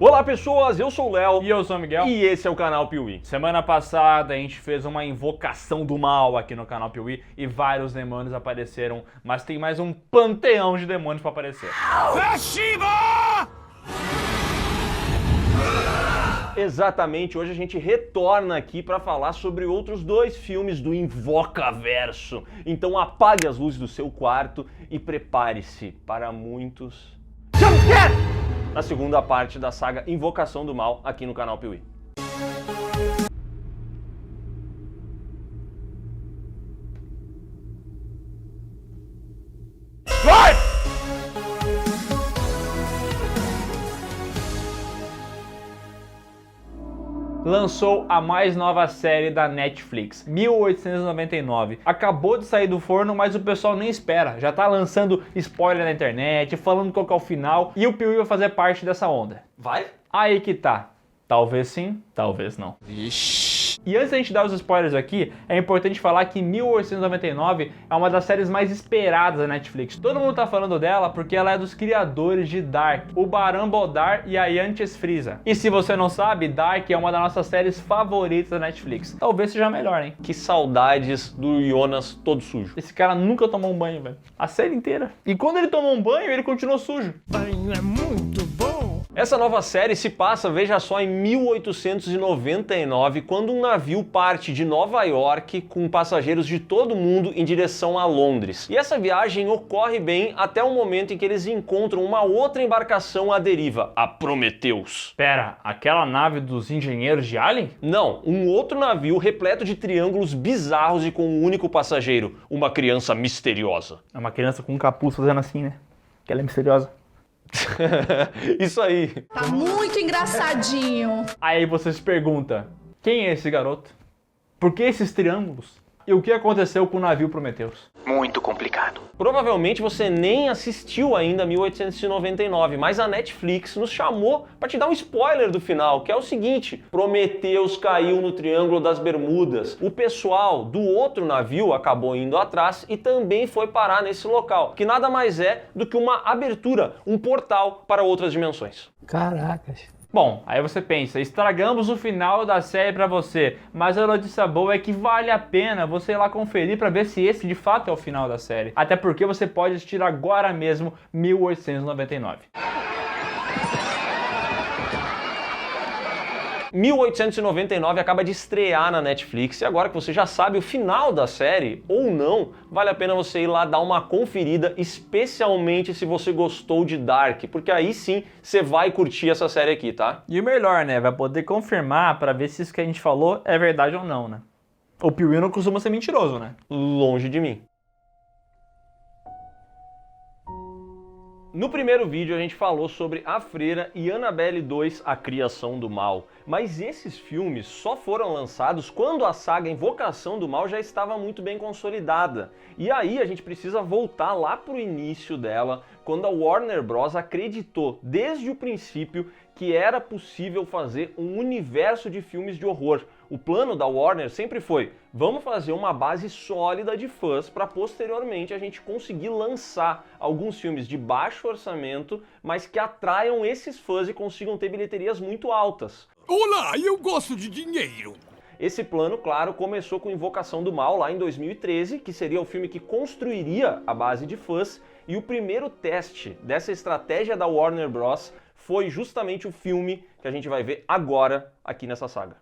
Olá pessoas, eu sou o Léo. E eu sou o Miguel. E esse é o canal Piuí. Semana passada a gente fez uma invocação do mal aqui no canal Piuí e vários demônios apareceram, mas tem mais um panteão de demônios pra aparecer. Exatamente, hoje a gente retorna aqui para falar sobre outros dois filmes do Invocaverso. Então apague as luzes do seu quarto e prepare-se para muitos jumpscare na segunda parte da saga Invocação do Mal aqui no canal Piuí. Lançou a mais nova série da Netflix, 1899. Acabou de sair do forno, mas o pessoal nem espera. Já tá lançando spoiler na internet, falando qual que é o final, e o Piuí vai fazer parte dessa onda. Vai? Aí que tá. Talvez sim, talvez não. Ixi. E antes da gente dar os spoilers aqui, é importante falar que 1899 é uma das séries mais esperadas da Netflix. Todo mundo tá falando dela porque ela é dos criadores de Dark, o Barão Bodar e a Yantis Frieza. E se você não sabe, Dark é uma das nossas séries favoritas da Netflix. Talvez seja a melhor, hein? Que saudades do Jonas todo sujo. Esse cara nunca tomou um banho, velho. A série inteira. E quando ele tomou um banho, ele continuou sujo. Banho é muito bom. Essa nova série se passa, veja só, em 1899, quando um navio parte de Nova York com passageiros de todo mundo em direção a Londres. E essa viagem ocorre bem até o momento em que eles encontram uma outra embarcação à deriva, a Prometheus. Pera, aquela nave dos engenheiros de Alien? Não, um outro navio repleto de triângulos bizarros e com um único passageiro, uma criança misteriosa. É uma criança com um capuz fazendo assim, né? Que ela é misteriosa. Isso aí. Tá muito engraçadinho. Aí você se pergunta, quem é esse garoto? Por que esses triângulos? E o que aconteceu com o navio Prometheus? Muito complicado. Provavelmente você nem assistiu ainda 1899, mas a Netflix nos chamou para te dar um spoiler do final, que é o seguinte: Prometheus caiu no Triângulo das Bermudas. O pessoal do outro navio acabou indo atrás e também foi parar nesse local, que nada mais é do que uma abertura, um portal para outras dimensões. Caracas. Bom, aí você pensa, estragamos o final da série pra você, mas a notícia boa é que vale a pena você ir lá conferir pra ver se esse de fato é o final da série. Até porque você pode assistir agora mesmo 1899. 1899 acaba de estrear na Netflix e agora que você já sabe o final da série, ou não, vale a pena você ir lá dar uma conferida, especialmente se você gostou de Dark, porque aí sim você vai curtir essa série aqui, tá? E o melhor, né? Vai poder confirmar pra ver se isso que a gente falou é verdade ou não, né? O Piuí não costuma ser mentiroso, né? Longe de mim. No primeiro vídeo a gente falou sobre A Freira e Annabelle 2, A Criação do Mal, mas esses filmes só foram lançados quando a saga Invocação do Mal já estava muito bem consolidada. E aí a gente precisa voltar lá pro início dela, quando a Warner Bros. Acreditou desde o princípio que era possível fazer um universo de filmes de horror. O plano da Warner sempre foi: vamos fazer uma base sólida de fãs para posteriormente a gente conseguir lançar alguns filmes de baixo orçamento, mas que atraiam esses fãs e consigam ter bilheterias muito altas. Olá, eu gosto de dinheiro. Esse plano, claro, começou com Invocação do Mal lá em 2013, que seria o filme que construiria a base de fãs, e o primeiro teste dessa estratégia da Warner Bros. Foi justamente o filme que a gente vai ver agora aqui nessa saga.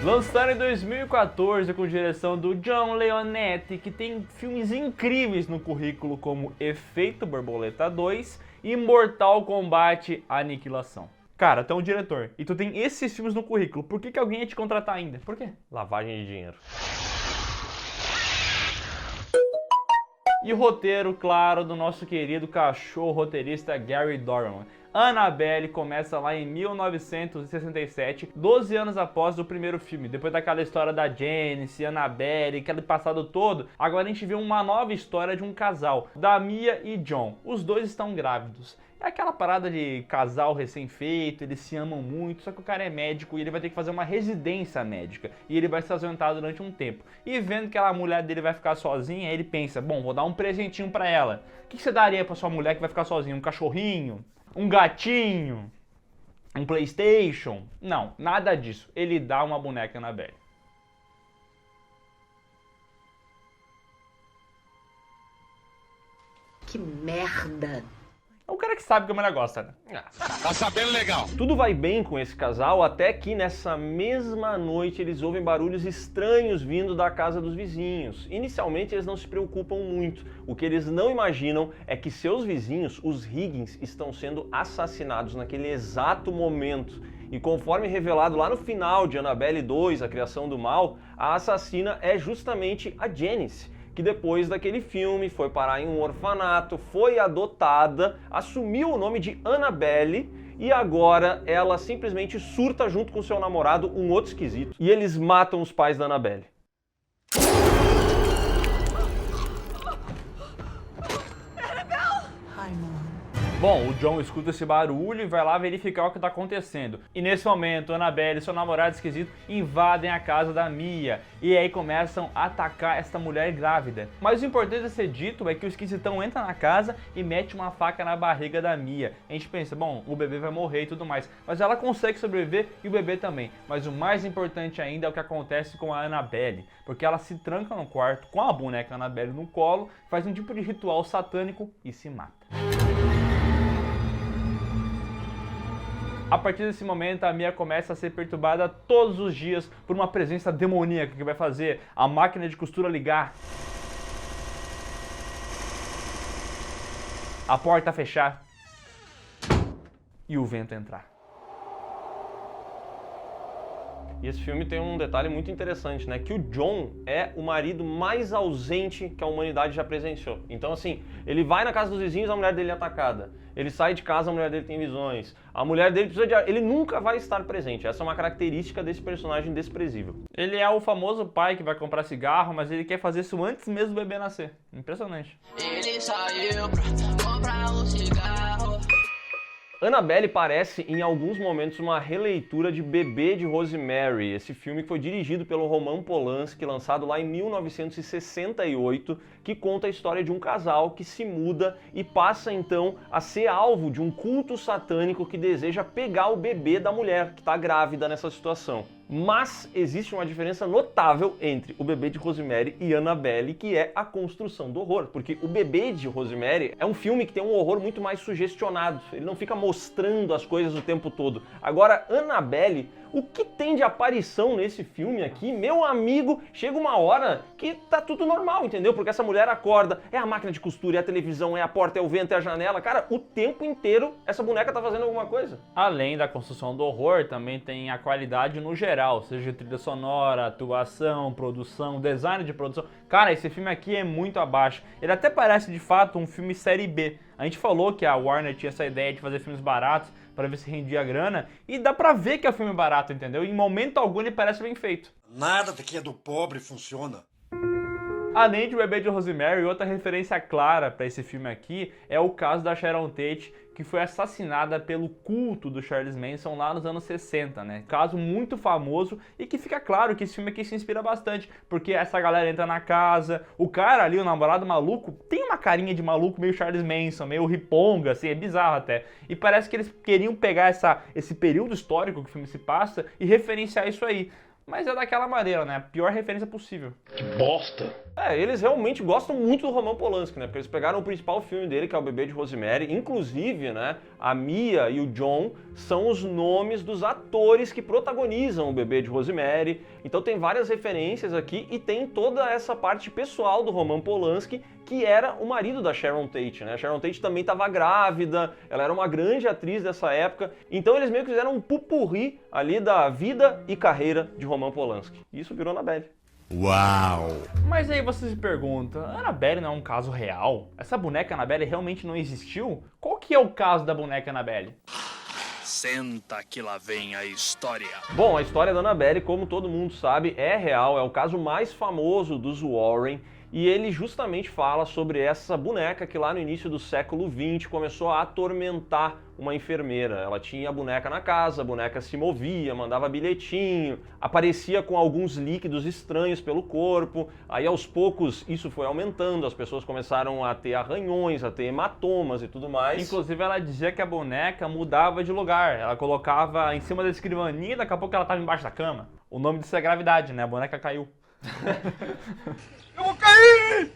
Lançado em 2014 com direção do John Leonetti, que tem filmes incríveis no currículo como Efeito Borboleta 2 e Mortal Kombat Aniquilação. Cara, tu é um diretor e tu tem esses filmes no currículo, por que alguém ia te contratar ainda? Por quê? Lavagem de dinheiro. E o roteiro, claro, do nosso querido cachorro roteirista Gary Dorman. Annabelle começa lá em 1967, 12 anos após o primeiro filme. Depois daquela história da Janice, Annabelle, aquele passado todo, agora a gente vê uma nova história de um casal, da Mia e John. Os dois estão grávidos. É aquela parada de casal recém-feito, eles se amam muito, só que o cara é médico e ele vai ter que fazer uma residência médica. E ele vai se ausentar durante um tempo. E vendo que a mulher dele vai ficar sozinha, ele pensa, bom, vou dar um presentinho pra ela. O que você daria pra sua mulher que vai ficar sozinha? Um cachorrinho? Um gatinho? Um PlayStation? Não, nada disso. Ele dá uma boneca Annabelle. Que merda! É o cara que sabe que a mulher gosta, né? Tá sabendo legal. Tudo vai bem com esse casal até que nessa mesma noite eles ouvem barulhos estranhos vindo da casa dos vizinhos. Inicialmente eles não se preocupam muito. O que eles não imaginam é que seus vizinhos, os Higgins, estão sendo assassinados naquele exato momento. E conforme revelado lá no final de Annabelle 2, A Criação do Mal, a assassina é justamente a Janice, que depois daquele filme foi parar em um orfanato, foi adotada, assumiu o nome de Annabelle e agora ela simplesmente surta junto com seu namorado, um outro esquisito, e eles matam os pais da Annabelle. Bom, o John escuta esse barulho e vai lá verificar o que está acontecendo. E nesse momento, Annabelle e seu namorado esquisito invadem a casa da Mia. E aí começam a atacar esta mulher grávida. Mas o importante a ser dito é que o esquisitão entra na casa e mete uma faca na barriga da Mia. A gente pensa, bom, o bebê vai morrer e tudo mais. Mas ela consegue sobreviver e o bebê também. Mas o mais importante ainda é o que acontece com a Annabelle. Porque ela se tranca no quarto com a boneca Annabelle no colo, faz um tipo de ritual satânico e se mata. A partir desse momento, a Mia começa a ser perturbada todos os dias por uma presença demoníaca que vai fazer a máquina de costura ligar, a porta fechar e o vento entrar. E esse filme tem um detalhe muito interessante, né? Que o John é o marido mais ausente que a humanidade já presenciou. Então, assim, ele vai na casa dos vizinhos, a mulher dele é atacada. Ele sai de casa, a mulher dele tem visões. A mulher dele precisa de ar. Ele nunca vai estar presente. Essa é uma característica desse personagem desprezível. Ele é o famoso pai que vai comprar cigarro, mas ele quer fazer isso antes mesmo do bebê nascer. Impressionante. Ele saiu pra comprar um cigarro. Annabelle parece, em alguns momentos, uma releitura de Bebê de Rosemary, esse filme que foi dirigido pelo Roman Polanski, lançado lá em 1968, que conta a história de um casal que se muda e passa então a ser alvo de um culto satânico que deseja pegar o bebê da mulher que está grávida nessa situação. Mas existe uma diferença notável entre o Bebê de Rosemary e Annabelle, que é a construção do horror. Porque o Bebê de Rosemary é um filme que tem um horror muito mais sugestionado. Ele não fica mostrando as coisas o tempo todo. Agora, Annabelle, o que tem de aparição nesse filme aqui, meu amigo, chega uma hora que tá tudo normal, entendeu? Porque essa mulher acorda, é a máquina de costura, é a televisão, é a porta, é o vento, é a janela. Cara, o tempo inteiro essa boneca tá fazendo alguma coisa. Além da construção do horror, também tem a qualidade no geral, seja trilha sonora, atuação, produção, design de produção. Cara, esse filme aqui é muito abaixo. Ele até parece de fato um filme série B. A gente falou que a Warner tinha essa ideia de fazer filmes baratos para ver se rendia grana, e dá pra ver que é um filme barato, entendeu? Em momento algum ele parece bem feito. Nada daqui é do pobre funciona. Além de O Bebê de Rosemary, outra referência clara para esse filme aqui é o caso da Sharon Tate, que foi assassinada pelo culto do Charles Manson lá nos anos 60, né? Caso muito famoso e que fica claro que esse filme aqui se inspira bastante, porque essa galera entra na casa, o cara ali, o namorado maluco, tem uma carinha de maluco meio Charles Manson, meio riponga, assim, é bizarro até. E parece que eles queriam pegar esse período histórico que o filme se passa e referenciar isso aí. Mas é daquela maneira, né? A pior referência possível. Que bosta. Eles realmente gostam muito do Roman Polanski, né? Porque eles pegaram o principal filme dele, que é O Bebê de Rosemary. Inclusive, né, a Mia e o John são os nomes dos atores que protagonizam O Bebê de Rosemary. Então tem várias referências aqui e tem toda essa parte pessoal do Roman Polanski, que era o marido da Sharon Tate, né? A Sharon Tate também estava grávida, ela era uma grande atriz dessa época. Então eles meio que fizeram um pupurri ali da vida e carreira de Roman Polanski. E isso virou Annabelle. Uau! Mas aí você se pergunta, a Annabelle não é um caso real? Essa boneca Annabelle realmente não existiu? Qual que é o caso da boneca Annabelle? Senta que lá vem a história. Bom, a história da Annabelle, como todo mundo sabe, é real, é o caso mais famoso dos Warren, e ele justamente fala sobre essa boneca que lá no início do século XX começou a atormentar uma enfermeira. Ela tinha a boneca na casa, a boneca se movia, mandava bilhetinho, aparecia com alguns líquidos estranhos pelo corpo. Aí aos poucos isso foi aumentando, as pessoas começaram a ter arranhões, a ter hematomas e tudo mais. Inclusive ela dizia que a boneca mudava de lugar, ela colocava em cima da escrivaninha e daqui a pouco ela estava embaixo da cama. O nome disso é gravidade, né? A boneca caiu. Eu vou cair!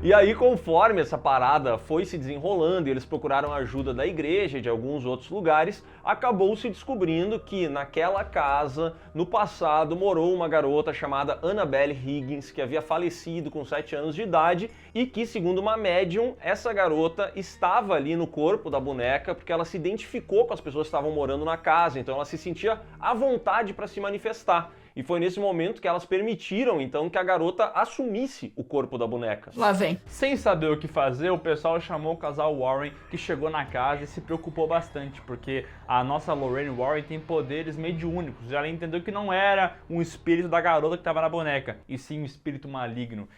E aí, conforme essa parada foi se desenrolando e eles procuraram a ajuda da igreja e de alguns outros lugares, acabou se descobrindo que naquela casa, no passado, morou uma garota chamada Annabelle Higgins, que havia falecido com 7 anos de idade e que, segundo uma médium, essa garota estava ali no corpo da boneca porque ela se identificou com as pessoas que estavam morando na casa, então ela se sentia à vontade para se manifestar. E foi nesse momento que elas permitiram, então, que a garota assumisse o corpo da boneca. Lá vem. Sem saber o que fazer, o pessoal chamou o casal Warren, que chegou na casa e se preocupou bastante, porque a nossa Lorraine Warren tem poderes mediúnicos. Ela entendeu que não era um espírito da garota que estava na boneca, e sim um espírito maligno.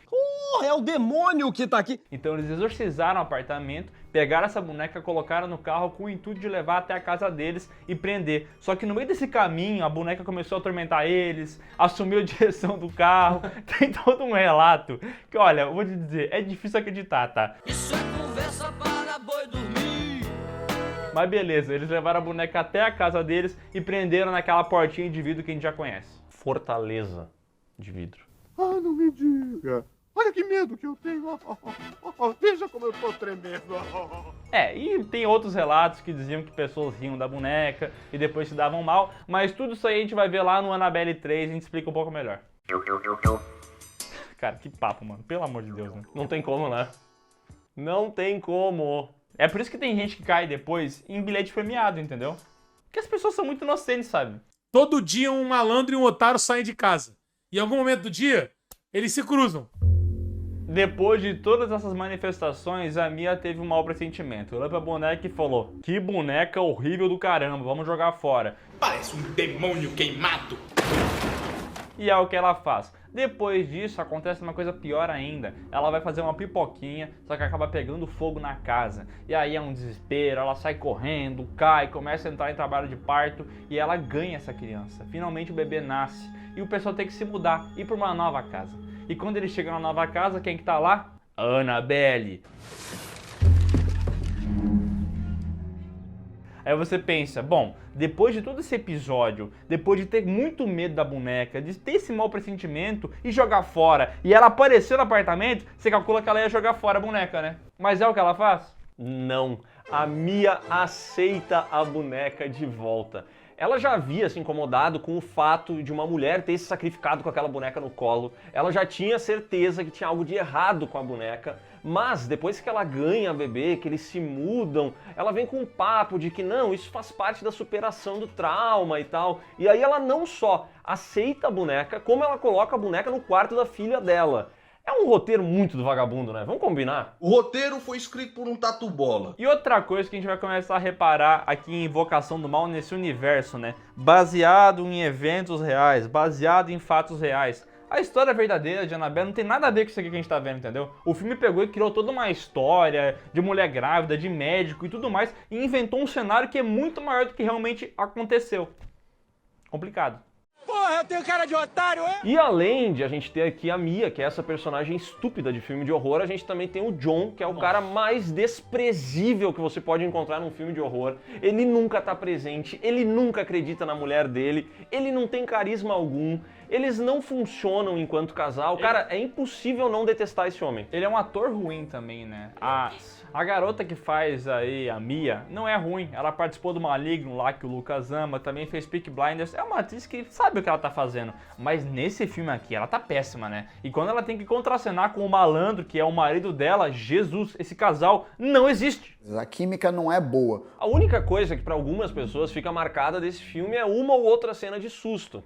É o demônio que tá aqui. Então eles exorcizaram o apartamento, pegaram essa boneca, colocaram no carro com o intuito de levar até a casa deles e prender. Só que no meio desse caminho, a boneca começou a atormentar eles, assumiu a direção do carro. Tem todo um relato que, olha, eu vou te dizer, é difícil acreditar, tá? Isso é conversa para boi dormir. Mas beleza, eles levaram a boneca até a casa deles e prenderam naquela portinha de vidro que a gente já conhece. Fortaleza de vidro. Ah, não me diga. Olha que medo que eu tenho. Veja como eu tô tremendo. E tem outros relatos que diziam que pessoas riam da boneca e depois se davam mal, mas tudo isso aí a gente vai ver lá no Annabelle 3 e a gente explica um pouco melhor. Cara, que papo, mano. Pelo amor de Deus, né? Não tem como, né? Não tem como. É por isso que tem gente que cai depois em bilhete premiado, entendeu? Porque as pessoas são muito inocentes, sabe? Todo dia um malandro e um otário saem de casa. E em algum momento do dia, eles se cruzam. Depois de todas essas manifestações, a Mia teve um mau pressentimento. Olhou pra boneca e falou: que boneca horrível do caramba, vamos jogar fora. Parece um demônio queimado. E é o que ela faz. Depois disso, acontece uma coisa pior ainda. Ela vai fazer uma pipoquinha, só que acaba pegando fogo na casa. E aí é um desespero, ela sai correndo, cai, começa a entrar em trabalho de parto e ela ganha essa criança. Finalmente o bebê nasce e o pessoal tem que se mudar, ir para uma nova casa. E quando eles chegam na nova casa, quem que tá lá? Annabelle. Aí você pensa, bom, depois de todo esse episódio, depois de ter muito medo da boneca, de ter esse mau pressentimento e jogar fora, e ela apareceu no apartamento, você calcula que ela ia jogar fora a boneca, né? Mas é o que ela faz? Não. A Mia aceita a boneca de volta. Ela já havia se incomodado com o fato de uma mulher ter se sacrificado com aquela boneca no colo. Ela já tinha certeza que tinha algo de errado com a boneca. Mas depois que ela ganha a bebê, que eles se mudam, ela vem com um papo de que não, isso faz parte da superação do trauma e tal. E aí ela não só aceita a boneca, como ela coloca a boneca no quarto da filha dela. É um roteiro muito do vagabundo, né? Vamos combinar? O roteiro foi escrito por um tatu-bola. E outra coisa que a gente vai começar a reparar aqui em Invocação do Mal nesse universo, né? Baseado em eventos reais, baseado em fatos reais. A história verdadeira de Annabelle não tem nada a ver com isso aqui que a gente tá vendo, entendeu? O filme pegou e criou toda uma história de mulher grávida, de médico e tudo mais, e inventou um cenário que é muito maior do que realmente aconteceu. Complicado. Porra, eu tenho cara de otário, é? E além de a gente ter aqui a Mia, que é essa personagem estúpida de filme de horror, a gente também tem o John, que é o cara mais desprezível que você pode encontrar num filme de horror. Ele nunca tá presente, ele nunca acredita na mulher dele, ele não tem carisma algum. Eles não funcionam enquanto casal. Cara, é impossível não detestar esse homem. Ele é um ator ruim também, né? A garota que faz aí a Mia não é ruim. Ela participou do Maligno lá que o Lucas ama, também fez Peaky Blinders. É uma atriz que sabe o que ela tá fazendo. Mas nesse filme aqui, ela tá péssima, né? E quando ela tem que contracenar com o malandro, que é o marido dela, Jesus, esse casal não existe. A química não é boa. A única coisa que para algumas pessoas fica marcada desse filme é uma ou outra cena de susto.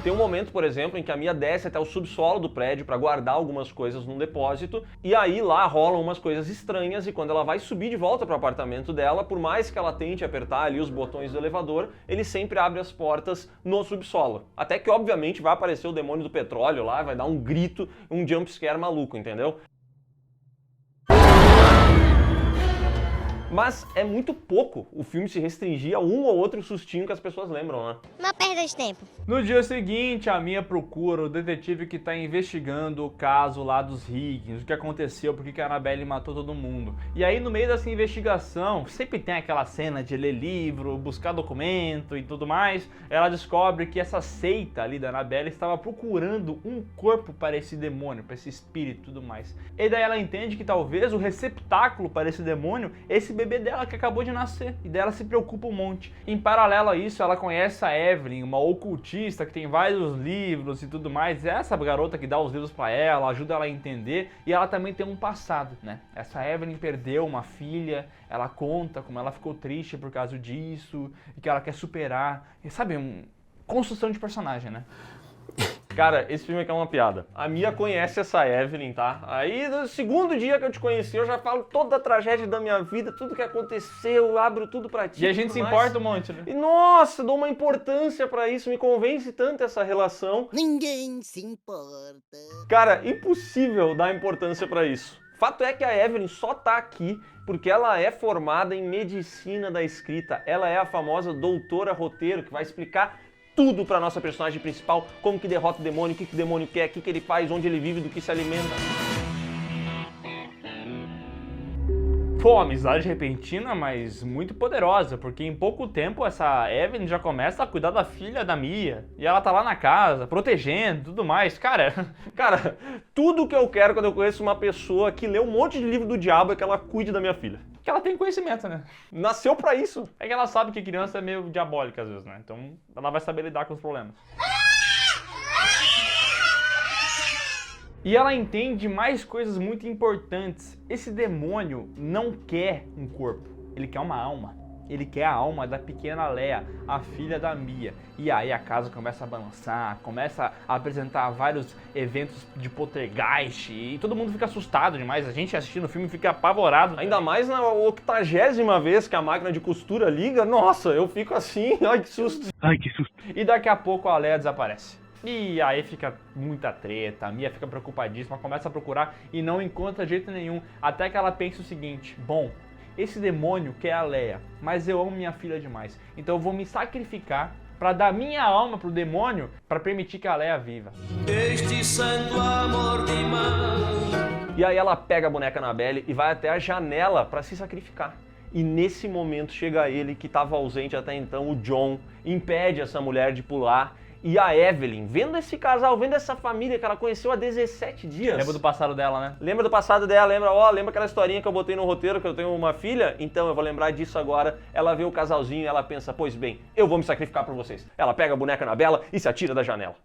Tem um momento, por exemplo, em que a Mia desce até o subsolo do prédio para guardar algumas coisas num depósito, e aí lá rolam umas coisas estranhas, e quando ela vai subir de volta para o apartamento dela, por mais que ela tente apertar ali os botões do elevador, ele sempre abre as portas no subsolo. Até que, obviamente, vai aparecer o demônio do petróleo lá, vai dar um grito, um jumpscare maluco, entendeu? Mas é muito pouco o filme se restringir a um ou outro sustinho que as pessoas lembram, né? Uma perda de tempo. No dia seguinte, a Mia procura o detetive que está investigando o caso lá dos Higgins, o que aconteceu, por que a Annabelle matou todo mundo. E aí, no meio dessa investigação, sempre tem aquela cena de ler livro, buscar documento e tudo mais. Ela descobre que essa seita ali da Annabelle estava procurando um corpo para esse demônio, para esse espírito e tudo mais. E daí ela entende que talvez o receptáculo para esse demônio, esse bebê dela que acabou de nascer, e dela se preocupa um monte. Em paralelo a isso, ela conhece a Evelyn, uma ocultista que tem vários livros e tudo mais. Essa garota que dá os livros pra ela, ajuda ela a entender, e ela também tem um passado, né? Essa Evelyn perdeu uma filha, ela conta como ela ficou triste por causa disso, e que ela quer superar, e sabe, construção de personagem, né? Cara, esse filme aqui é uma piada. A Mia conhece essa Evelyn, tá? Aí, no segundo dia que eu te conheci, eu já falo toda a tragédia da minha vida, tudo que aconteceu, eu abro tudo pra ti. E a gente se importa um monte, né? E, nossa, dou uma importância pra isso, me convence tanto essa relação. Ninguém se importa. Cara, impossível dar importância pra isso. Fato é que a Evelyn só tá aqui porque ela é formada em medicina da escrita. Ela é a famosa doutora roteiro que vai explicar tudo pra nossa personagem principal, como que derrota o demônio, o que o demônio quer, o que ele faz, onde ele vive, do que se alimenta. Pô, amizade repentina, mas muito poderosa, porque em pouco tempo essa Evelyn já começa a cuidar da filha da Mia, e ela tá lá na casa, protegendo, tudo mais. Cara, tudo que eu quero quando eu conheço uma pessoa que lê um monte de livro do diabo é que ela cuide da minha filha. que ela tem conhecimento, né? Nasceu pra isso. É que ela sabe que criança é meio diabólica às vezes, né? Então ela vai saber lidar com os problemas. E ela entende mais coisas muito importantes. Esse demônio não quer um corpo, ele quer uma alma. Ele quer a alma da pequena Leia, a filha da Mia. E aí a casa começa a balançar, começa a apresentar vários eventos de poltergeist e todo mundo fica assustado demais. A gente assistindo o filme fica apavorado. Ainda mais na 80ª vez que a máquina de costura liga. Nossa, eu fico assim, ai que susto. Ai, que susto. E daqui a pouco a Leia desaparece. E aí fica muita treta, a Mia fica preocupadíssima, começa a procurar e não encontra jeito nenhum. Até que ela pensa o seguinte, bom, esse demônio quer a Leia, mas eu amo minha filha demais. Então eu vou me sacrificar para dar minha alma pro demônio para permitir que a Leia viva. Este santo amor de mãe. E aí ela pega a boneca Annabelle e vai até a janela para se sacrificar. E nesse momento chega ele, que estava ausente até então, o John, impede essa mulher de pular. E a Evelyn, vendo esse casal, vendo essa família que ela conheceu há 17 dias. Lembra do passado dela, né? Lembra do passado dela, lembra aquela historinha que eu botei no roteiro, que eu tenho uma filha? Então eu vou lembrar disso agora. Ela vê o casalzinho e ela pensa, pois bem, eu vou me sacrificar por vocês. Ela pega a boneca Annabelle e se atira da janela.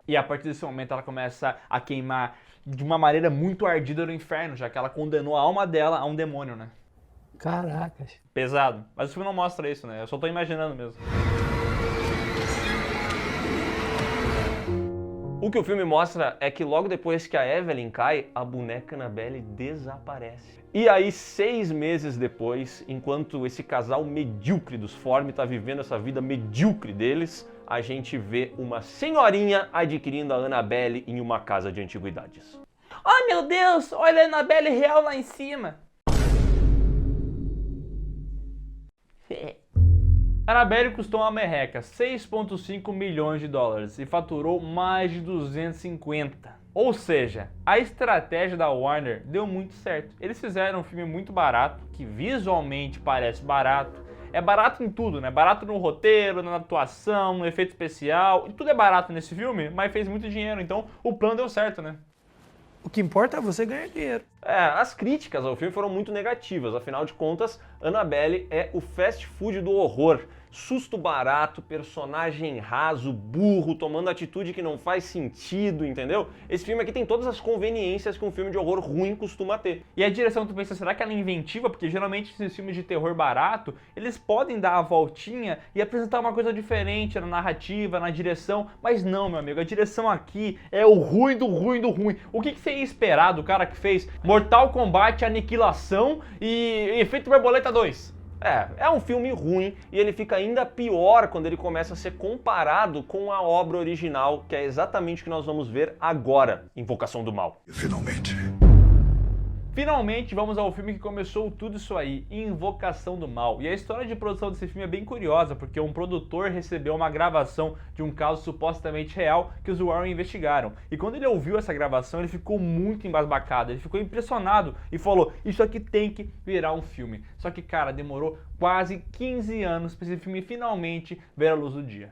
E a partir desse momento ela começa a queimar de uma maneira muito ardida no inferno, já que ela condenou a alma dela a um demônio, né? Caracas. Pesado. Mas o filme não mostra isso, né? Eu só tô imaginando mesmo. O que o filme mostra é que logo depois que a Evelyn cai, a boneca Annabelle desaparece. E aí, 6 meses depois, enquanto esse casal medíocre dos Forme tá vivendo essa vida medíocre deles, a gente vê uma senhorinha adquirindo a Annabelle em uma casa de antiguidades. Oh meu Deus, olha a Annabelle real lá em cima. Annabelle custou uma merreca, 6,5 milhões de dólares e faturou mais de 250. Ou seja, a estratégia da Warner deu muito certo. Eles fizeram um filme muito barato, que visualmente parece barato. É barato em tudo, né? Barato no roteiro, na atuação, no efeito especial. Tudo é barato nesse filme, mas fez muito dinheiro. Então o plano deu certo, né? O que importa é você ganhar dinheiro. As críticas ao filme foram muito negativas. Afinal de contas, Annabelle é o fast food do horror. Susto barato, personagem raso, burro, tomando atitude que não faz sentido, entendeu? Esse filme aqui tem todas as conveniências que um filme de horror ruim costuma ter. E a direção, tu pensa, será que ela é inventiva? Porque geralmente esses filmes de terror barato, eles podem dar a voltinha e apresentar uma coisa diferente na narrativa, na direção, mas não, meu amigo, a direção aqui é o ruim do ruim do ruim. O que você ia esperar do cara que fez Mortal Kombat, Aniquilação e Efeito Borboleta 2? É um filme ruim e ele fica ainda pior quando ele começa a ser comparado com a obra original, que é exatamente o que nós vamos ver agora, Invocação do Mal. Finalmente vamos ao filme que começou tudo isso aí, Invocação do Mal. E a história de produção desse filme é bem curiosa, porque um produtor recebeu uma gravação de um caso supostamente real que os Warren investigaram. E quando ele ouviu essa gravação, ele ficou muito embasbacado, ele ficou impressionado e falou, isso aqui tem que virar um filme. Só que, cara, demorou quase 15 anos para esse filme finalmente ver a luz do dia.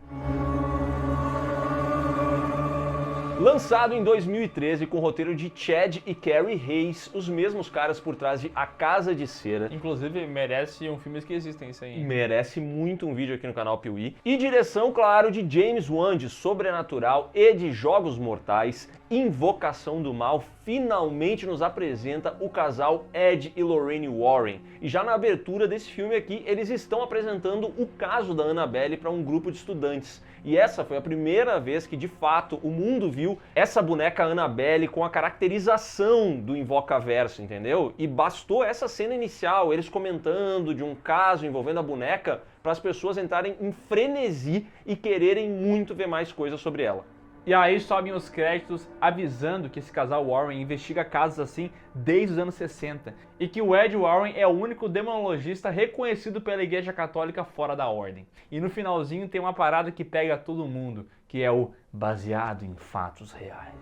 Lançado em 2013 com o roteiro de Chad e Carrie Hayes, os mesmos caras por trás de A Casa de Cera. Inclusive, merece um filme que existem isso aí. Merece muito um vídeo aqui no canal Piuí. E direção, claro, de James Wan, de Sobrenatural e de Jogos Mortais. Invocação do Mal finalmente nos apresenta o casal Ed e Lorraine Warren. E já na abertura desse filme aqui, eles estão apresentando o caso da Annabelle para um grupo de estudantes. E essa foi a primeira vez que, de fato, o mundo viu essa boneca Annabelle com a caracterização do Invocaverso, entendeu? E bastou essa cena inicial, eles comentando de um caso envolvendo a boneca, para as pessoas entrarem em frenesi e quererem muito ver mais coisas sobre ela. E aí sobem os créditos avisando que esse casal Warren investiga casos assim desde os anos 60 e que o Ed Warren é o único demonologista reconhecido pela Igreja Católica fora da ordem. E no finalzinho tem uma parada que pega todo mundo, que é o baseado em fatos reais.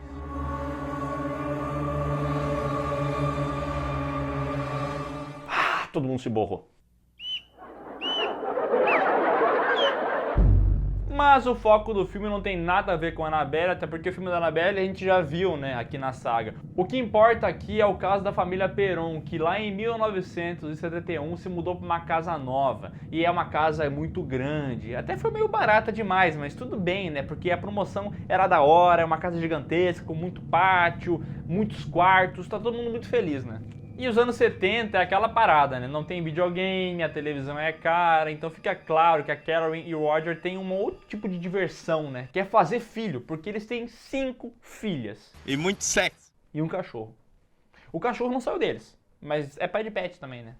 Todo mundo se borrou. Mas o foco do filme não tem nada a ver com a Annabelle, até porque o filme da Annabelle a gente já viu, né, aqui na saga. O que importa aqui é o caso da família Perron, que lá em 1971 se mudou para uma casa nova. E é uma casa muito grande, até foi meio barata demais, mas tudo bem, né, porque a promoção era da hora, é uma casa gigantesca, com muito pátio, muitos quartos, tá todo mundo muito feliz, né. E os anos 70 é aquela parada, né? Não tem videogame, a televisão é cara, então fica claro que a Carolyn e o Roger têm um outro tipo de diversão, né? Que é fazer filho, porque eles têm 5 filhas. E muito sexo. E um cachorro. O cachorro não saiu deles, mas é pai de pet também, né?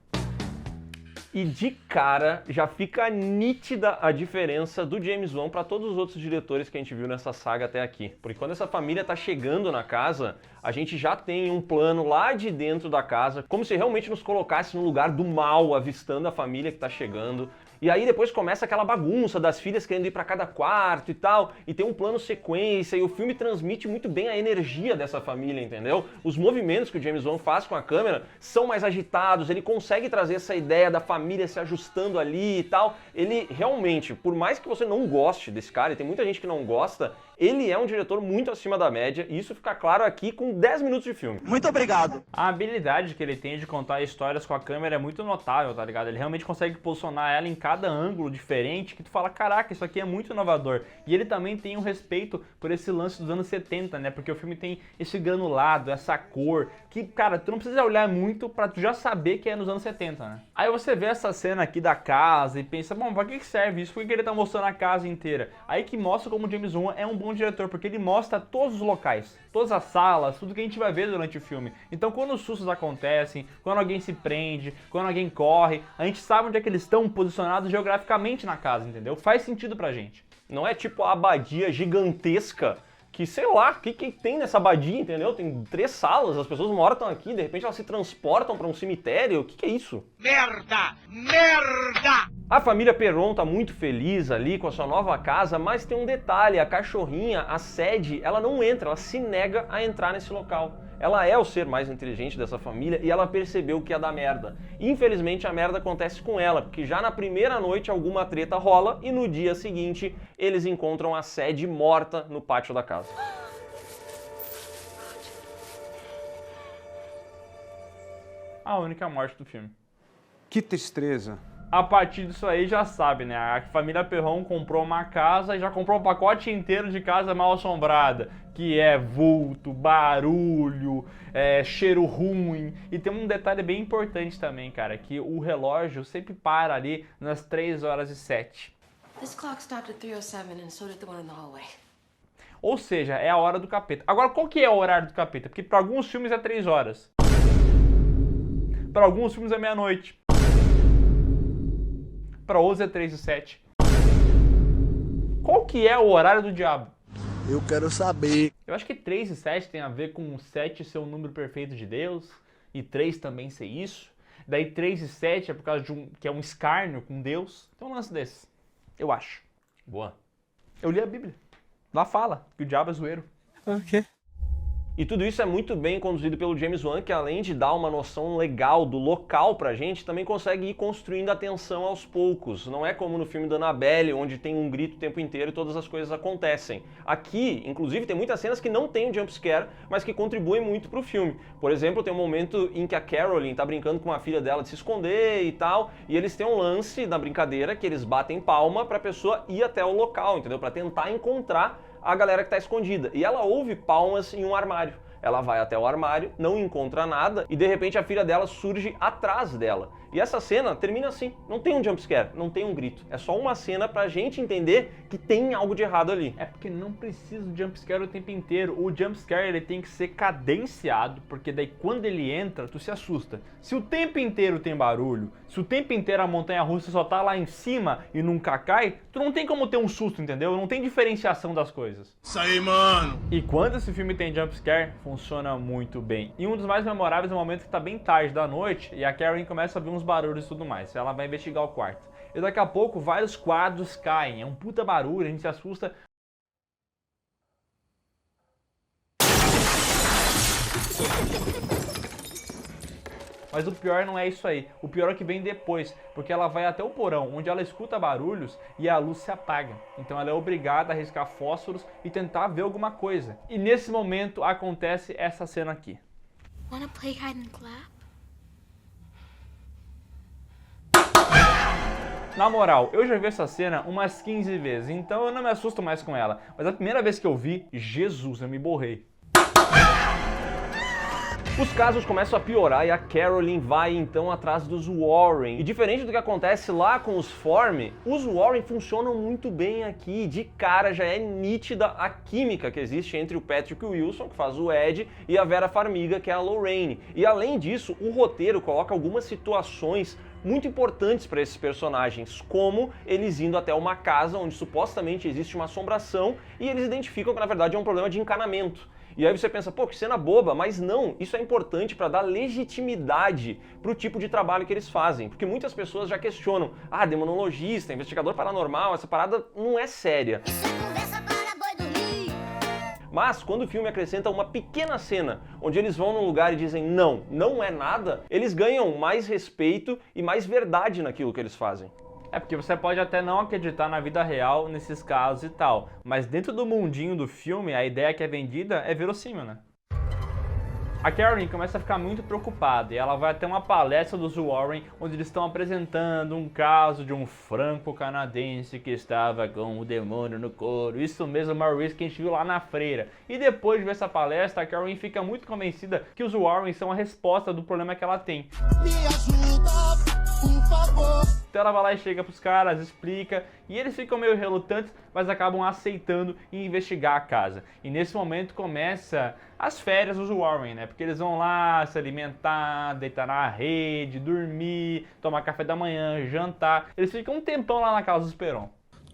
E de cara já fica nítida a diferença do James Wan para todos os outros diretores que a gente viu nessa saga até aqui. Porque quando essa família tá chegando na casa, a gente já tem um plano lá de dentro da casa, como se realmente nos colocasse no lugar do mal, avistando a família que tá chegando. E aí depois começa aquela bagunça das filhas querendo ir para cada quarto e tal, e tem um plano sequência, e o filme transmite muito bem a energia dessa família, entendeu? Os movimentos que o James Wan faz com a câmera são mais agitados, ele consegue trazer essa ideia da família se ajustando ali e tal. Ele realmente, por mais que você não goste desse cara, e tem muita gente que não gosta, ele é um diretor muito acima da média, e isso fica claro aqui com 10 minutos de filme. Muito obrigado. A habilidade que ele tem de contar histórias com a câmera é muito notável, tá ligado? Ele realmente consegue posicionar ela em cada ângulo diferente, que tu fala, caraca, isso aqui é muito inovador. E ele também tem um respeito por esse lance dos anos 70, né? Porque o filme tem esse granulado, essa cor, que, cara, tu não precisa olhar muito pra tu já saber que é nos anos 70, né? Aí você vê essa cena aqui da casa e pensa, bom, pra que serve isso? Por que ele tá mostrando a casa inteira? Aí que mostra como o James Wan é um bom diretor, porque ele mostra todos os locais, todas as salas, tudo que a gente vai ver durante o filme. Então quando os sustos acontecem, quando alguém se prende, quando alguém corre, a gente sabe onde é que eles estão posicionados geograficamente na casa, entendeu? Faz sentido pra gente. Não é tipo a abadia gigantesca que sei lá, o que tem nessa abadia, entendeu? Tem 3 salas, as pessoas uma hora estão aqui, de repente elas se transportam para um cemitério, o que é isso? Merda! Merda! A família Perron tá muito feliz ali com a sua nova casa, mas tem um detalhe, a cachorrinha, a Sadie, ela não entra, ela se nega a entrar nesse local. Ela é o ser mais inteligente dessa família e ela percebeu que ia dar merda. Infelizmente a merda acontece com ela, porque já na primeira noite alguma treta rola e no dia seguinte eles encontram a Sadie morta no pátio da casa. A única morte do filme. Que tristeza. A partir disso aí já sabe, né? A família Perron comprou uma casa e já comprou um pacote inteiro de casa mal assombrada, que é vulto, barulho, cheiro ruim. E tem um detalhe bem importante também, cara, que o relógio sempre para ali nas 3h07. This clock stopped at 3:07 and so did the one in the hallway. Ou seja, é a hora do capeta. Agora, qual que é o horário do capeta? Porque para alguns filmes é 3 horas. Para alguns filmes é meia-noite. Para outros é 3h07. Qual que é o horário do diabo? Eu quero saber. Eu acho que 3 e 7 tem a ver com 7 ser o número perfeito de Deus e 3 também ser isso. Daí 3 e 7 é por causa de que é um escárnio com Deus. Então um lance desse, eu acho. Boa. Eu li a Bíblia. Lá fala que o diabo é zoeiro. Ok. E tudo isso é muito bem conduzido pelo James Wan, que além de dar uma noção legal do local pra gente, também consegue ir construindo a tensão aos poucos. Não é como no filme da Annabelle, onde tem um grito o tempo inteiro e todas as coisas acontecem. Aqui, inclusive, tem muitas cenas que não tem um jumpscare, mas que contribuem muito pro filme. Por exemplo, tem um momento em que a Carolyn tá brincando com uma filha dela de se esconder e tal, e eles têm um lance na brincadeira que eles batem palma pra pessoa ir até o local, entendeu? Pra tentar encontrar a galera que tá escondida. E ela ouve palmas em um armário. Ela vai até o armário, não encontra nada e de repente a filha dela surge atrás dela. E essa cena termina assim, não tem um jumpscare, não tem um grito. É só uma cena pra gente entender que tem algo de errado ali. É porque não precisa do jumpscare o tempo inteiro. O jumpscare ele tem que ser cadenciado, porque daí quando ele entra, tu se assusta. Se o tempo inteiro tem barulho, se o tempo inteiro a montanha-russa só tá lá em cima e nunca cai, tu não tem como ter um susto, entendeu? Não tem diferenciação das coisas. Isso aí, mano! E quando esse filme tem jumpscare, funciona muito bem. E um dos mais memoráveis é o momento que tá bem tarde da noite e a Karen começa a ver uns barulhos e tudo mais. Ela vai investigar o quarto. E daqui a pouco vários quadros caem. É um puta barulho, a gente se assusta. Mas o pior não é isso aí. O pior é que vem depois, porque ela vai até o porão, onde ela escuta barulhos e a luz se apaga. Então ela é obrigada a riscar fósforos e tentar ver alguma coisa. E nesse momento acontece essa cena aqui. Wanna play hide and clap? Na moral, eu já vi essa cena umas 15 vezes, então eu não me assusto mais com ela. Mas a primeira vez que eu vi, Jesus, eu me borrei. Os casos começam a piorar e a Carolyn vai então atrás dos Warren. E diferente do que acontece lá com os Form, os Warren funcionam muito bem aqui. De cara já é nítida a química que existe entre o Patrick Wilson, que faz o Ed, e a Vera Farmiga, que é a Lorraine. E além disso, o roteiro coloca algumas situações muito importantes para esses personagens, como eles indo até uma casa onde supostamente existe uma assombração e eles identificam que na verdade é um problema de encanamento. E aí você pensa, pô, que cena boba, mas não, isso é importante para dar legitimidade pro tipo de trabalho que eles fazem, porque muitas pessoas já questionam, demonologista, investigador paranormal, essa parada não é séria. Isso é conversa para boi dormir. Mas quando o filme acrescenta uma pequena cena, onde eles vão num lugar e dizem não, não é nada, eles ganham mais respeito e mais verdade naquilo que eles fazem. É porque você pode até não acreditar na vida real nesses casos e tal, mas dentro do mundinho do filme, a ideia que é vendida é verossímil, né? A Karen começa a ficar muito preocupada e ela vai até uma palestra dos Warren, onde eles estão apresentando um caso de um franco-canadense que estava com o demônio no couro. Isso mesmo, Maurice, que a gente viu lá na freira. E depois de ver essa palestra, a Karen fica muito convencida que os Warren são a resposta do problema que ela tem. Me ajuda, por favor. Então ela vai lá e chega pros caras, explica, e eles ficam meio relutantes, mas acabam aceitando e investigar a casa. E nesse momento começa as férias dos Warren, né? Porque eles vão lá se alimentar, deitar na rede, dormir, tomar café da manhã, jantar. Eles ficam um tempão lá na casa dos Perron.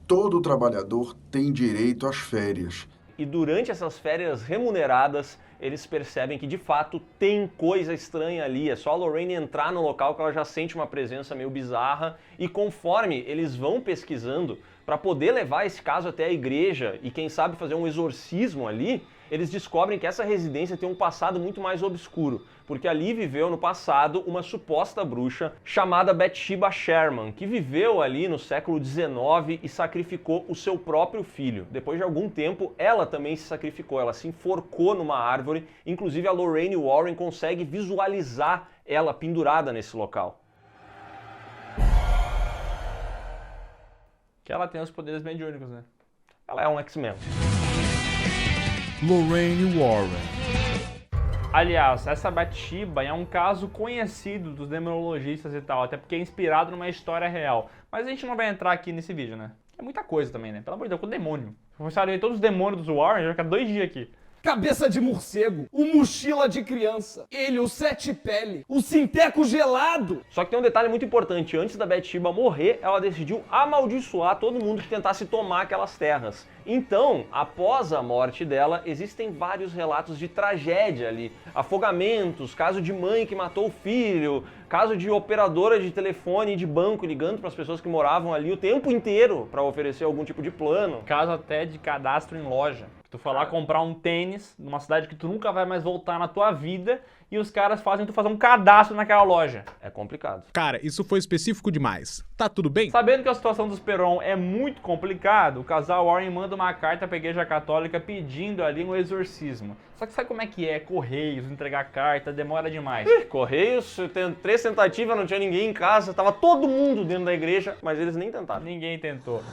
Todo trabalhador tem direito às férias. E e durante essas férias remuneradas, eles percebem que de fato tem coisa estranha ali. É só a Lorraine entrar no local que ela já sente uma presença meio bizarra, e conforme eles vão pesquisando para poder levar esse caso até a igreja e quem sabe fazer um exorcismo ali, eles descobrem que essa residência tem um passado muito mais obscuro, porque ali viveu no passado uma suposta bruxa chamada Bathsheba Sherman, que viveu ali no século XIX e sacrificou o seu próprio filho. Depois de algum tempo, ela também se sacrificou, ela se enforcou numa árvore, inclusive a Lorraine Warren consegue visualizar ela pendurada nesse local. Que ela tem os poderes mediúnicos, né? Ela é um X-Men. Lorraine Warren. Aliás, essa Bathsheba é um caso conhecido dos demonologistas e tal, até porque é inspirado numa história real. Mas a gente não vai entrar aqui nesse vídeo, né? É muita coisa também, né? Pelo amor de Deus, com o demônio. Começaram a ver todos os demônios dos Warren, já fica 2 dias aqui. Cabeça de morcego, o mochila de criança, ele, o sete pele, o sinteco gelado. Só que tem um detalhe muito importante, antes da Bathsheba morrer, ela decidiu amaldiçoar todo mundo que tentasse tomar aquelas terras. Então, após a morte dela, existem vários relatos de tragédia ali. Afogamentos, caso de mãe que matou o filho, caso de operadora de telefone e de banco ligando para as pessoas que moravam ali o tempo inteiro para oferecer algum tipo de plano. Caso até de cadastro em loja. Tu foi lá comprar um tênis numa cidade que tu nunca vai mais voltar na tua vida e os caras fazem tu fazer um cadastro naquela loja. É complicado. Cara, isso foi específico demais. Tá tudo bem? Sabendo que a situação dos Perron é muito complicada, o casal Warren manda uma carta pra Igreja Católica pedindo ali um exorcismo. Só que sabe como é que é? Correios, entregar carta, demora demais. Correios, tem 3 tentativas, não tinha ninguém em casa, tava todo mundo dentro da igreja, mas eles nem tentaram. Ninguém tentou.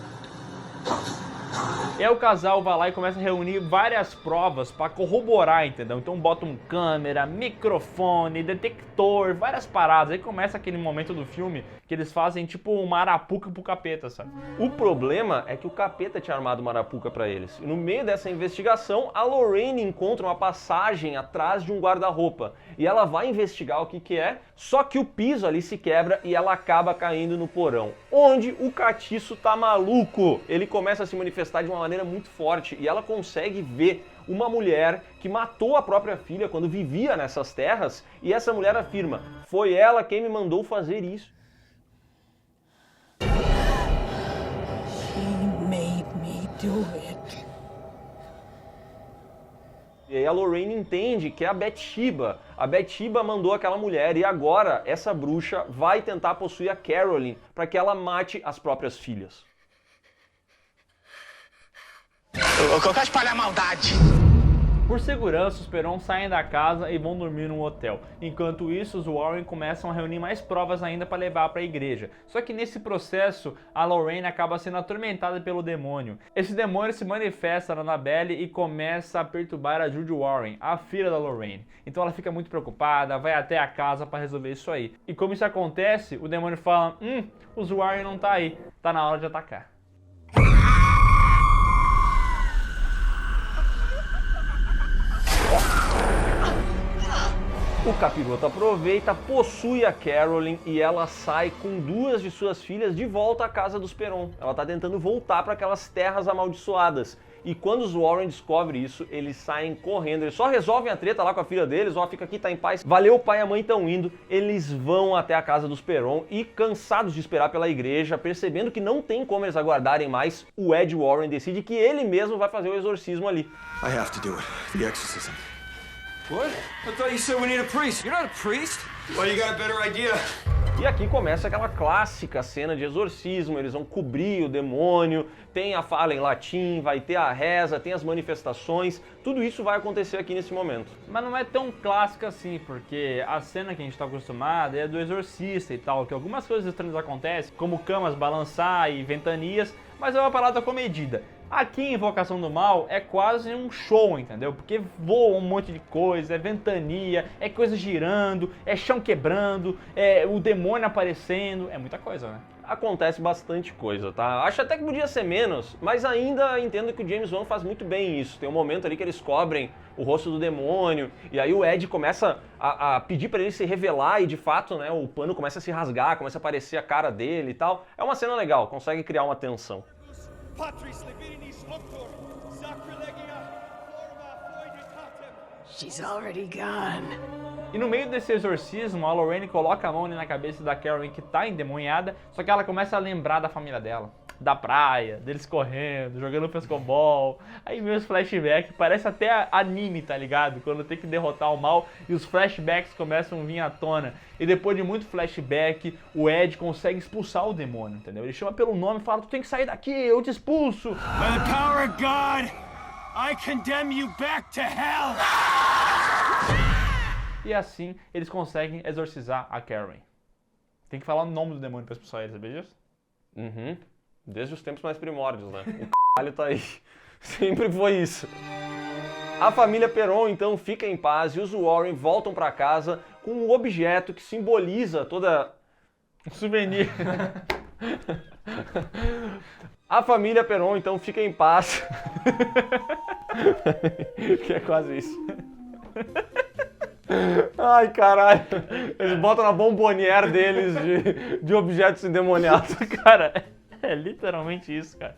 E aí o casal vai lá e começa a reunir várias provas para corroborar, entendeu? Então botam câmera, microfone, detector, várias paradas. Aí começa aquele momento do filme que eles fazem tipo uma arapuca pro capeta, sabe? O problema é que o capeta tinha armado uma arapuca para eles. E no meio dessa investigação, a Lorraine encontra uma passagem atrás de um guarda-roupa. E ela vai investigar o que é, só que o piso ali se quebra e ela acaba caindo no porão. Onde o catiço tá maluco. Ele começa a se manifestar de uma maneira muito forte e ela consegue ver uma mulher que matou a própria filha quando vivia nessas terras, e essa mulher afirma: foi ela quem me mandou fazer isso. She made me do it. E aí a Lorraine entende que é a Bathsheba. A Bathsheba mandou aquela mulher e agora essa bruxa vai tentar possuir a Carolyn para que ela mate as próprias filhas. Eu quero espalhar maldade. Por segurança, os Perron saem da casa e vão dormir num hotel. Enquanto isso, os Warren começam a reunir mais provas ainda para levar para a igreja. Só que nesse processo, a Lorraine acaba sendo atormentada pelo demônio. Esse demônio se manifesta na Annabelle e começa a perturbar a Judy Warren, a filha da Lorraine. Então ela fica muito preocupada, vai até a casa para resolver isso aí. E como isso acontece, o demônio fala: os Warren não tá aí, tá na hora de atacar. O capiroto aproveita, possui a Carolyn e ela sai com 2 de suas filhas de volta à casa dos Perron. Ela tá tentando voltar para aquelas terras amaldiçoadas. E quando os Warren descobrem isso, eles saem correndo. Eles só resolvem a treta lá com a filha deles, ó, fica aqui, tá em paz. Valeu, o pai e a mãe estão indo. Eles vão até a casa dos Perron e, cansados de esperar pela igreja, percebendo que não tem como eles aguardarem mais, o Ed Warren decide que ele mesmo vai fazer o exorcismo ali. I have to do it. The exorcism. What? I thought you said we need a priest. You're not a priest. Well, you got a better idea. E aqui começa aquela clássica cena de exorcismo, eles vão cobrir o demônio, tem a fala em latim, vai ter a reza, tem as manifestações, tudo isso vai acontecer aqui nesse momento. Mas não é tão clássica assim, porque a cena que a gente está acostumado é do exorcista e tal, que algumas coisas estranhas acontecem, como camas balançar e ventanias, mas é uma parada comedida. Aqui em Invocação do Mal é quase um show, entendeu? Porque voa um monte de coisa, é ventania, é coisa girando, é chão quebrando, é o demônio aparecendo, é muita coisa, né? Acontece bastante coisa, tá? Acho até que podia ser menos, mas ainda entendo que o James Wan faz muito bem isso. Tem um momento ali que eles cobrem o rosto do demônio, e aí o Ed começa a pedir pra ele se revelar, e de fato, né, o pano começa a se rasgar, começa a aparecer a cara dele e tal. É uma cena legal, consegue criar uma tensão. Patris Levinis Octor, Sacrilegia, She's already gone. E no meio desse exorcismo, a Lorraine coloca a mão ali na cabeça da Karen que tá endemoniada, só que ela começa a lembrar da família dela. Da praia, deles correndo, jogando frescobol. Aí vem os flashbacks, parece até anime, tá ligado? Quando tem que derrotar o mal e os flashbacks começam a vir à tona. E depois de muito flashback, o Ed consegue expulsar o demônio, entendeu? Ele chama pelo nome e fala, tu tem que sair daqui, eu te expulso. By the power of God, I condemn you back to hell. E assim, eles conseguem exorcizar a Karen. Tem que falar o nome do demônio pra expulsar ele, sabia disso? Uhum. Desde os tempos mais primórdios, né? O caralho tá aí. Sempre foi isso. A família Perron, então, fica em paz e os Warren voltam pra casa com um objeto que simboliza toda... Um souvenir. A família Perron, então, fica em paz. Que é quase isso. Ai, caralho. Eles botam na bombonière deles de objetos endemoniados. Cara, é literalmente isso, cara.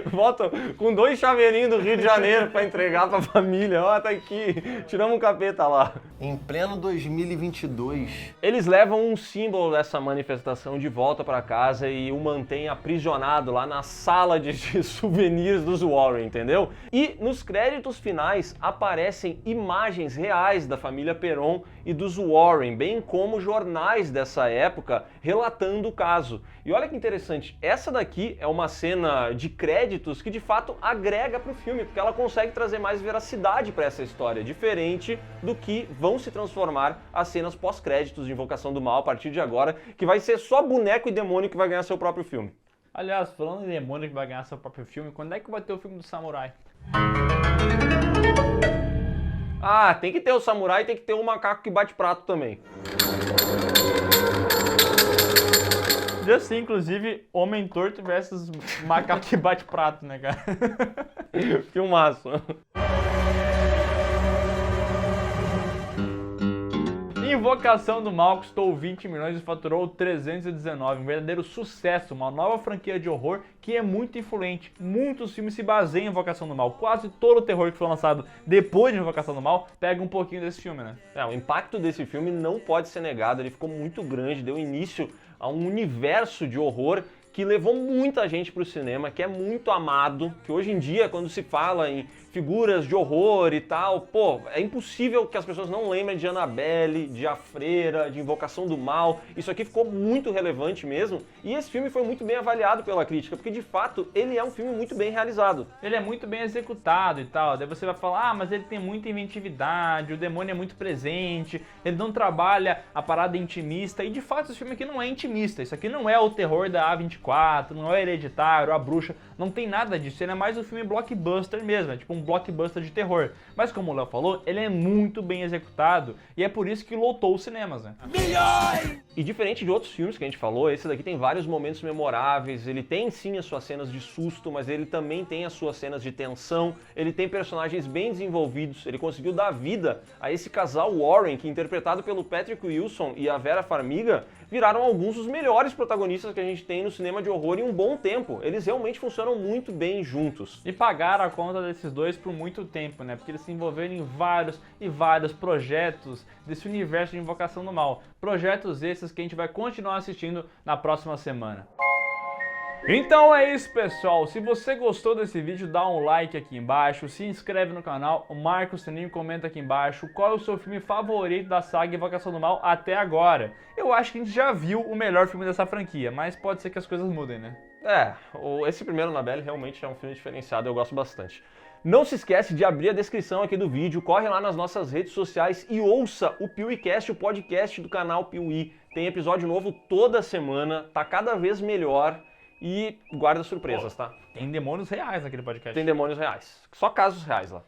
Voltam com 2 chaveirinhos do Rio de Janeiro pra entregar pra família. Ó, tá aqui. Tiramos um capeta lá. Em pleno 2022. Eles levam um símbolo dessa manifestação de volta pra casa e o mantêm aprisionado lá na sala de souvenirs dos Warren, entendeu? E nos créditos finais aparecem imagens reais da família Perron e dos Warren, bem como jornais dessa época relatando o caso. E olha que interessante, essa daqui é uma cena de créditos que de fato agrega pro filme, porque ela consegue trazer mais veracidade para essa história, diferente do que vão se transformar as cenas pós-créditos de Invocação do Mal a partir de agora, que vai ser só boneco e demônio que vai ganhar seu próprio filme. Aliás, falando em demônio que vai ganhar seu próprio filme, quando é que vai ter o filme do Samurai? Ah, tem que ter o samurai e tem que ter o macaco que bate prato também. Podia ser, inclusive, Homem Torto versus Macaco que bate prato, né, cara? Filmaço. Invocação do Mal custou 20 milhões e faturou 319, um verdadeiro sucesso, uma nova franquia de horror que é muito influente. Muitos filmes se baseiam em Invocação do Mal, quase todo o terror que foi lançado depois de Invocação do Mal pega um pouquinho desse filme, né? O impacto desse filme não pode ser negado, ele ficou muito grande, deu início a um universo de horror que levou muita gente para o cinema, que é muito amado, que hoje em dia, quando se fala em figuras de horror e tal, pô, é impossível que as pessoas não lembrem de Annabelle, de A Freira, de Invocação do Mal. Isso aqui ficou muito relevante mesmo, e esse filme foi muito bem avaliado pela crítica, porque de fato ele é um filme muito bem realizado. Ele é muito bem executado e tal, daí você vai falar, ah, mas ele tem muita inventividade, o demônio é muito presente, ele não trabalha a parada intimista, e de fato esse filme aqui não é intimista, isso aqui não é o terror da A24, não é Hereditário, A Bruxa, não tem nada disso, ele é mais um filme blockbuster mesmo, é tipo um blockbuster de terror. Mas como o Léo falou, ele é muito bem executado e é por isso que lotou os cinemas, né? E diferente de outros filmes que a gente falou, esse daqui tem vários momentos memoráveis, ele tem sim as suas cenas de susto, mas ele também tem as suas cenas de tensão, ele tem personagens bem desenvolvidos, ele conseguiu dar vida a esse casal Warren, que interpretado pelo Patrick Wilson e a Vera Farmiga, viraram alguns dos melhores protagonistas que a gente tem no cinema de horror em um bom tempo. Eles realmente funcionam muito bem juntos. E pagaram a conta desses dois por muito tempo, né? Porque eles se envolveram em vários e vários projetos desse universo de Invocação do Mal. Projetos esses que a gente vai continuar assistindo na próxima semana. Então é isso, pessoal. Se você gostou desse vídeo, dá um like aqui embaixo, se inscreve no canal, marca o sininho, comenta aqui embaixo qual é o seu filme favorito da saga Invocação do Mal até agora. Eu acho que a gente já viu o melhor filme dessa franquia, mas pode ser que as coisas mudem, né? Esse primeiro Annabelle realmente é um filme diferenciado, eu gosto bastante. Não se esquece de abrir a descrição aqui do vídeo, corre lá nas nossas redes sociais e ouça o PeeWeeCast, o podcast do canal Piuí. Tem episódio novo toda semana, tá cada vez melhor. E guarda surpresas, tá? Tem demônios reais naquele podcast. Tem demônios reais. Só casos reais lá.